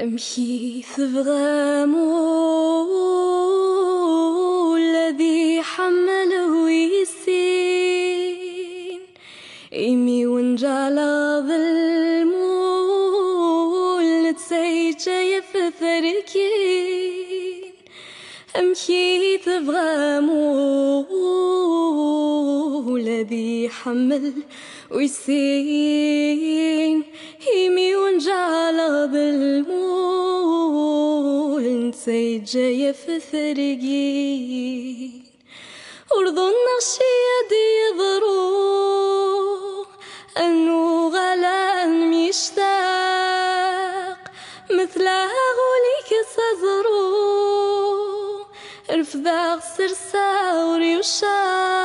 أمشي ثبغامو الذي حمله يسين إيمي ونجالا ظلمو نتسيجا يفثركين أمشي ثبغامو الذي حمل ويسين إيمي ونجالا ظلمو نتسيجا يفثركين أرض النغشية يضرو أنو غلان مشتاق مثلها غوليك صدرو رفضاغ سرساوري وشاق